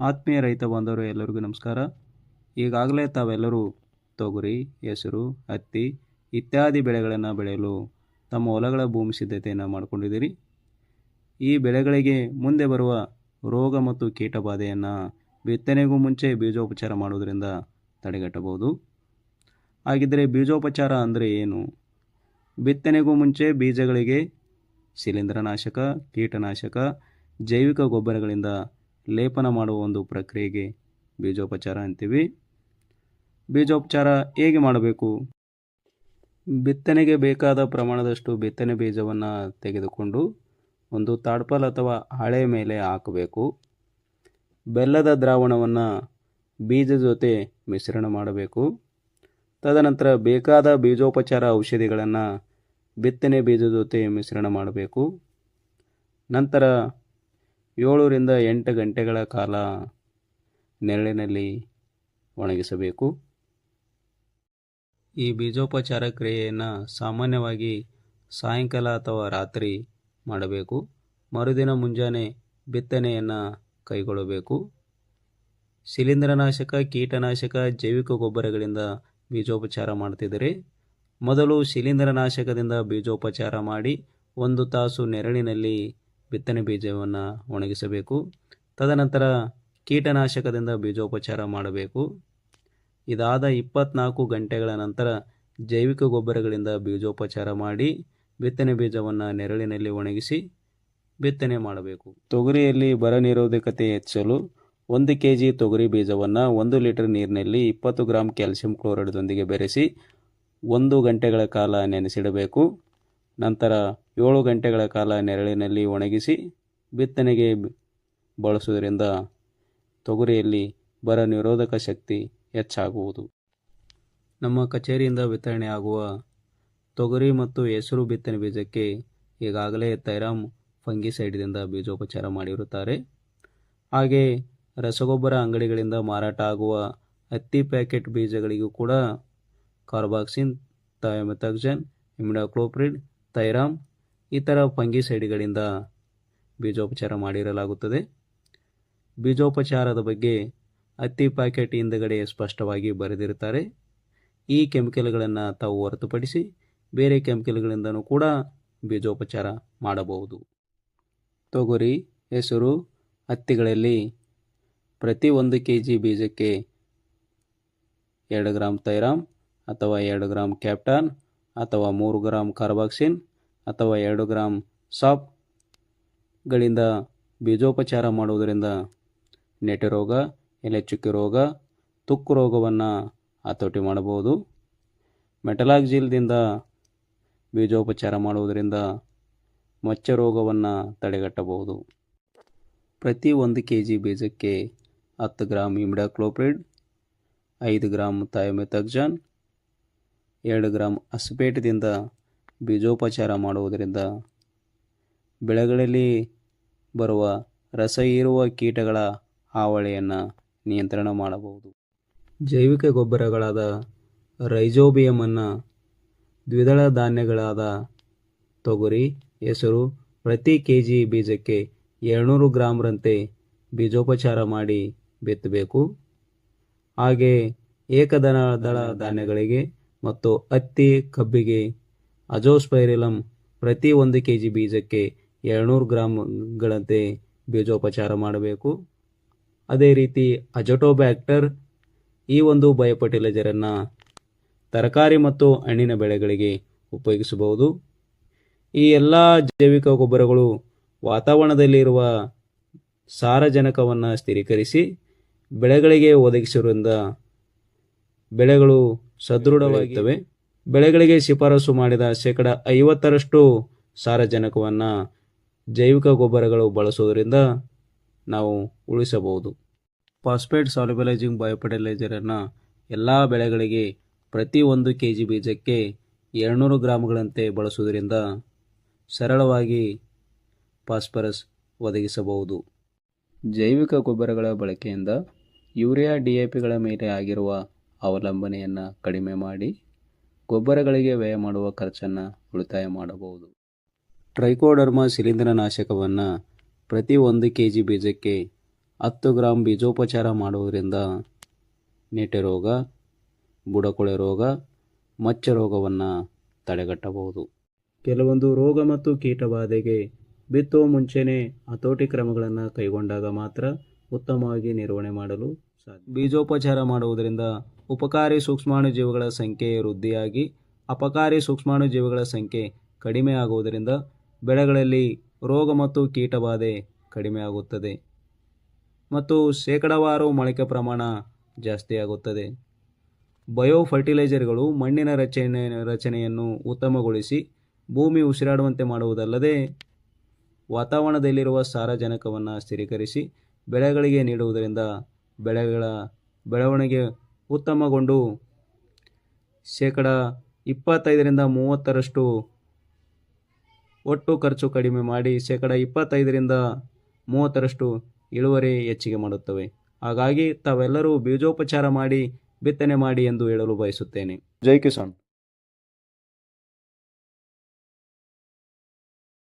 ಆತ್ಮೀಯ ರೈತ ಬಾಂಧವರು ಎಲ್ಲರಿಗೂ ನಮಸ್ಕಾರ. ಈಗಾಗಲೇ ತಾವೆಲ್ಲರೂ ತೊಗರಿ, ಹೆಸರು, ಹತ್ತಿ ಇತ್ಯಾದಿ ಬೆಳೆಗಳನ್ನು ಬೆಳೆಯಲು ತಮ್ಮ ಹೊಲಗಳ ಭೂಮಿ ಸಿದ್ಧತೆಯನ್ನು ಮಾಡಿಕೊಂಡಿದ್ದೀರಿ. ಈ ಬೆಳೆಗಳಿಗೆ ಮುಂದೆ ಬರುವ ರೋಗ ಮತ್ತು ಕೀಟ ಬಾಧೆಯನ್ನು ಬಿತ್ತನೆಗೂ ಮುಂಚೆ ಬೀಜೋಪಚಾರ ಮಾಡುವುದರಿಂದ ತಡೆಗಟ್ಟಬಹುದು. ಹಾಗಿದ್ದರೆ ಬೀಜೋಪಚಾರ ಅಂದರೆ ಏನು? ಬಿತ್ತನೆಗೂ ಮುಂಚೆ ಬೀಜಗಳಿಗೆ ಶಿಲೀಂಧ್ರನಾಶಕ, ಕೀಟನಾಶಕ, ಜೈವಿಕ ಗೊಬ್ಬರಗಳಿಂದ ಲೇಪನ ಮಾಡುವ ಒಂದು ಪ್ರಕ್ರಿಯೆಗೆ ಬೀಜೋಪಚಾರ ಅಂತೀವಿ. ಬೀಜೋಪಚಾರ ಹೇಗೆ ಮಾಡಬೇಕು? ಬಿತ್ತನೆಗೆ ಬೇಕಾದ ಪ್ರಮಾಣದಷ್ಟು ಬಿತ್ತನೆ ಬೀಜವನ್ನು ತೆಗೆದುಕೊಂಡು ಒಂದು ತಾಡ್ಪಾಲ್ ಅಥವಾ ಹಾಳೆ ಮೇಲೆ ಹಾಕಬೇಕು. ಬೆಲ್ಲದ ದ್ರಾವಣವನ್ನು ಬೀಜದ ಜೊತೆ ಮಿಶ್ರಣ ಮಾಡಬೇಕು. ತದನಂತರ ಬೇಕಾದ ಬೀಜೋಪಚಾರ ಔಷಧಿಗಳನ್ನು ಬಿತ್ತನೆ ಬೀಜದ ಜೊತೆ ಮಿಶ್ರಣ ಮಾಡಬೇಕು. ನಂತರ 7 ರಿಂದ 8 ಗಂಟೆಗಳ ಕಾಲ ನೆರಳಿನಲ್ಲಿ ಒಣಗಿಸಬೇಕು. ಈ ಬೀಜೋಪಚಾರ ಕ್ರಿಯೆಯನ್ನು ಸಾಮಾನ್ಯವಾಗಿ ಸಾಯಂಕಾಲ ಅಥವಾ ರಾತ್ರಿ ಮಾಡಬೇಕು. ಮರುದಿನ ಮುಂಜಾನೆ ಬಿತ್ತನೆಯನ್ನು ಕೈಗೊಳ್ಳಬೇಕು. ಶಿಲೀಂಧ್ರನಾಶಕ, ಕೀಟನಾಶಕ, ಜೈವಿಕ ಗೊಬ್ಬರಗಳಿಂದ ಬೀಜೋಪಚಾರ ಮಾಡ್ತಿದ್ದರೆ ಮೊದಲು ಶಿಲೀಂಧ್ರನಾಶಕದಿಂದ ಬೀಜೋಪಚಾರ ಮಾಡಿ 1 ತಾಸು ನೆರಳಿನಲ್ಲಿ ಬಿತ್ತನೆ ಬೀಜವನ್ನು ಒಣಗಿಸಬೇಕು. ತದನಂತರ ಕೀಟನಾಶಕದಿಂದ ಬೀಜೋಪಚಾರ ಮಾಡಬೇಕು. ಇದಾದ 24 ಗಂಟೆಗಳ ನಂತರ ಜೈವಿಕ ಗೊಬ್ಬರಗಳಿಂದ ಬೀಜೋಪಚಾರ ಮಾಡಿ ಬಿತ್ತನೆ ಬೀಜವನ್ನು ನೆರಳಿನಲ್ಲಿ ಒಣಗಿಸಿ ಬಿತ್ತನೆ ಮಾಡಬೇಕು. ತೊಗರಿಯಲ್ಲಿ ಬರ ನಿರೋಧಕತೆ ಹೆಚ್ಚಲು 1 kg ತೊಗರಿ ಬೀಜವನ್ನು 1 ಲೀಟರ್ ನೀರಿನಲ್ಲಿ 20 ಗ್ರಾಂ ಕ್ಯಾಲ್ಸಿಯಂ ಕ್ಲೋರೈಡ್ದೊಂದಿಗೆ ಬೆರೆಸಿ 1 ಗಂಟೆಗಳ ಕಾಲ ನೆನೆಸಿಡಬೇಕು. ನಂತರ 7 ಗಂಟೆಗಳ ಕಾಲ ನೆರಳಿನಲ್ಲಿ ಒಣಗಿಸಿ ಬಿತ್ತನೆಗೆ ಬಳಸುವುದರಿಂದ ತೊಗರಿಯಲ್ಲಿ ಬರ ನಿರೋಧಕ ಶಕ್ತಿ ಹೆಚ್ಚಾಗುವುದು. ನಮ್ಮ ಕಚೇರಿಯಿಂದ ವಿತರಣೆ ಆಗುವ ತೊಗರಿ ಮತ್ತು ಹೆಸರು ಬಿತ್ತನೆ ಬೀಜಕ್ಕೆ ಈಗಾಗಲೇ ಥೈರಾಮ್ ಫಂಗಿಸೈಡ್ದಿಂದ ಬೀಜೋಪಚಾರ ಮಾಡಿರುತ್ತಾರೆ. ಹಾಗೆ ರಸಗೊಬ್ಬರ ಅಂಗಡಿಗಳಿಂದ ಮಾರಾಟ ಆಗುವ ಹತ್ತಿ ಪ್ಯಾಕೆಟ್ ಬೀಜಗಳಿಗೂ ಕೂಡ ಕಾರ್ಬಾಕ್ಸಿನ್, ಥಯೋಮೆಥಾಕ್ಸಮ್, ಇಮಿಡಾಕ್ಲೋಪ್ರಿಡ್, ಥೈರಾಮ್ ಇತರ ಫಂಗಿಸೈಡ್ಗಳಿಂದ ಬೀಜೋಪಚಾರ ಮಾಡಿರಲಾಗುತ್ತದೆ. ಬೀಜೋಪಚಾರದ ಬಗ್ಗೆ ಹತ್ತಿ ಪ್ಯಾಕೆಟ್ ಹಿಂದುಗಡೆ ಸ್ಪಷ್ಟವಾಗಿ ಬರೆದಿರುತ್ತಾರೆ. ಈ ಕೆಮಿಕಲ್ಗಳನ್ನು ತಾವು ಹೊರತುಪಡಿಸಿ ಬೇರೆ ಕೆಮಿಕಲ್ಗಳಿಂದನೂ ಕೂಡ ಬೀಜೋಪಚಾರ ಮಾಡಬಹುದು. ತೊಗರಿ, ಹೆಸರು, ಹತ್ತಿಗಳಲ್ಲಿ ಪ್ರತಿ 1 kg ಬೀಜಕ್ಕೆ 2 ಗ್ರಾಂ ಥೈರಾಮ್ ಅಥವಾ 2 ಗ್ರಾಂ ಕ್ಯಾಪ್ಟಾನ್ ಅಥವಾ 3 ಗ್ರಾಂ ಕಾರ್ಬಾಕ್ಸಿನ್ ಅಥವಾ 2 ಗ್ರಾಂ ಸಾಪ್ಗಳಿಂದ ಬೀಜೋಪಚಾರ ಮಾಡುವುದರಿಂದ ನೆಟೆ ರೋಗ, ಎಲೆಚುಕ್ಕೆ ರೋಗ, ತುಕ್ಕು ರೋಗವನ್ನು ಹತೋಟಿ ಮಾಡಬಹುದು. ಮೆಟಲಾಕ್ಸಿಲ್ದಿಂದ ಬೀಜೋಪಚಾರ ಮಾಡುವುದರಿಂದ ಮಚ್ಚೆ ರೋಗವನ್ನು ತಡೆಗಟ್ಟಬಹುದು. ಪ್ರತಿ 1 kg ಬೀಜಕ್ಕೆ 10 ಗ್ರಾಂ ಇಮಿಡಾಕ್ಲೋಪ್ರಿಡ್, 5 ಗ್ರಾಂ ಥಯೋಮೆಥಾಕ್ಸಮ್, 2 ಗ್ರಾಂ ಅಸಿಪೇಟ್ದಿಂದ ಬೀಜೋಪಚಾರ ಮಾಡುವುದರಿಂದ ಬೆಳೆಗಳಲ್ಲಿ ಬರುವ ರಸ ಹೀರುವ ಕೀಟಗಳ ಹಾವಳಿಯನ್ನು ನಿಯಂತ್ರಣ ಮಾಡಬಹುದು. ಜೈವಿಕ ಗೊಬ್ಬರಗಳಾದ ರೈಜೋಬಿಯಮನ್ನು ದ್ವಿದಳ ಧಾನ್ಯಗಳಾದ ತೊಗರಿ, ಹೆಸರು ಪ್ರತಿ kg ಬೀಜಕ್ಕೆ 200 ಗ್ರಾಂರಂತೆ ಬೀಜೋಪಚಾರ ಮಾಡಿ ಬಿತ್ತಬೇಕು. ಹಾಗೆ ಏಕದಳ ಧಾನ್ಯಗಳಿಗೆ ಮತ್ತು ಹತ್ತಿ, ಕಬ್ಬಿಗೆ ಅಜೋಸ್ಪೈರಿಲಮ್ ಪ್ರತಿ 1 kg ಬೀಜಕ್ಕೆ 200 ಗ್ರಾಂಗಳಂತೆ ಬೀಜೋಪಚಾರ ಮಾಡಬೇಕು. ಅದೇ ರೀತಿ ಅಜೋಟೋಬ್ಯಾಕ್ಟರ್ ಈ ಒಂದು ಬಯೋಫರ್ಟಿಲೈಸರನ್ನು ತರಕಾರಿ ಮತ್ತು ಹಣ್ಣಿನ ಬೆಳೆಗಳಿಗೆ ಉಪಯೋಗಿಸಬಹುದು. ಈ ಎಲ್ಲ ಜೈವಿಕ ಗೊಬ್ಬರಗಳು ವಾತಾವರಣದಲ್ಲಿರುವ ಸಾರಜನಕವನ್ನು ಸ್ಥಿರೀಕರಿಸಿ ಬೆಳೆಗಳಿಗೆ ಒದಗಿಸುವುದರಿಂದ ಬೆಳೆಗಳು ಸದೃಢವಾಗಿರುತ್ತವೆ. ಬೆಳೆಗಳಿಗೆ ಶಿಫಾರಸು ಮಾಡಿದ 50% ಸಾರಜನಕವನ್ನು ಜೈವಿಕ ಗೊಬ್ಬರಗಳು ಬಳಸುವುದರಿಂದ ನಾವು ಉಳಿಸಬಹುದು. ಫಾಸ್ಫೇಟ್ ಸಾಲ್ಯುಬಲೈಜಿಂಗ್ ಬಯೋಫರ್ಟಿಲೈಸರನ್ನು ಎಲ್ಲ ಬೆಳೆಗಳಿಗೆ ಪ್ರತಿ 1 kg ಬೀಜಕ್ಕೆ 200 ಗ್ರಾಂಗಳಂತೆ ಬಳಸುವುದರಿಂದ ಸರಳವಾಗಿ ಫಾಸ್ಫರಸ್ ಒದಗಿಸಬಹುದು. ಜೈವಿಕ ಗೊಬ್ಬರಗಳ ಬಳಕೆಯಿಂದ ಯೂರಿಯಾ, DAPಗಳ ಮೇಲೆ ಆಗಿರುವ ಅವಲಂಬನೆಯನ್ನು ಕಡಿಮೆ ಮಾಡಿ ಗೊಬ್ಬರಗಳಿಗೆ ವ್ಯಯ ಮಾಡುವ ಖರ್ಚನ್ನು ಉಳಿತಾಯ ಮಾಡಬಹುದು. ಟ್ರೈಕೋಡರ್ಮಾ ಶಿಲೀಂಧ್ರನಾಶಕವನ್ನು ಪ್ರತಿ 1 kg ಬೀಜಕ್ಕೆ 10 ಗ್ರಾಂ ಬೀಜೋಪಚಾರ ಮಾಡುವುದರಿಂದ ನೆಟೆ ರೋಗ, ಬುಡಕೊಳೆ ರೋಗ, ಮಚ್ಚ ರೋಗವನ್ನು ತಡೆಗಟ್ಟಬಹುದು. ಕೆಲವೊಂದು ರೋಗ ಮತ್ತು ಕೀಟಬಾಧೆಗೆ ಬಿತ್ತುವ ಮುಂಚೆನೇ ಹತೋಟಿ ಕ್ರಮಗಳನ್ನು ಕೈಗೊಂಡಾಗ ಮಾತ್ರ ಉತ್ತಮವಾಗಿ ನಿರ್ವಹಣೆ ಮಾಡಲು ಸಾಧ್ಯ. ಬೀಜೋಪಚಾರ ಮಾಡುವುದರಿಂದ ಉಪಕಾರಿ ಸೂಕ್ಷ್ಮಾಣುಜೀವಿಗಳ ಸಂಖ್ಯೆ ವೃದ್ಧಿಯಾಗಿ ಅಪಕಾರಿ ಸೂಕ್ಷ್ಮಾಣುಜೀವಿಗಳ ಸಂಖ್ಯೆ ಕಡಿಮೆ ಆಗುವುದರಿಂದ ಬೆಳೆಗಳಲ್ಲಿ ರೋಗ ಮತ್ತು ಕೀಟಬಾಧೆ ಕಡಿಮೆ ಆಗುತ್ತದೆ ಮತ್ತು ಶೇಕಡಾವಾರು ಮೊಳಕೆ ಪ್ರಮಾಣ ಜಾಸ್ತಿ ಆಗುತ್ತದೆ. ಬಯೋ ಫರ್ಟಿಲೈಸರ್ಗಳು ಮಣ್ಣಿನ ರಚನೆಯನ್ನು ಉತ್ತಮಗೊಳಿಸಿ ಭೂಮಿ ಉಸಿರಾಡುವಂತೆ ಮಾಡುವುದಲ್ಲದೆ ವಾತಾವರಣದಲ್ಲಿರುವ ಸಾರಜನಕವನ್ನು ಸ್ಥಿರೀಕರಿಸಿ ಬೆಳೆಗಳಿಗೆ ನೀಡುವುದರಿಂದ ಬೆಳೆಗಳ ಬೆಳವಣಿಗೆ ಉತ್ತಮಗೊಂಡು 25% ಒಟ್ಟು ಖರ್ಚು ಕಡಿಮೆ ಮಾಡಿ 25% ಇಳುವರಿ ಹೆಚ್ಚಿಗೆ ಮಾಡುತ್ತವೆ. ಹಾಗಾಗಿ ತಾವೆಲ್ಲರೂ ಬೀಜೋಪಚಾರ ಮಾಡಿ ಬಿತ್ತನೆ ಮಾಡಿ ಎಂದು ಹೇಳಲು ಬಯಸುತ್ತೇನೆ. ಜೈ ಕಿಸಾನ್.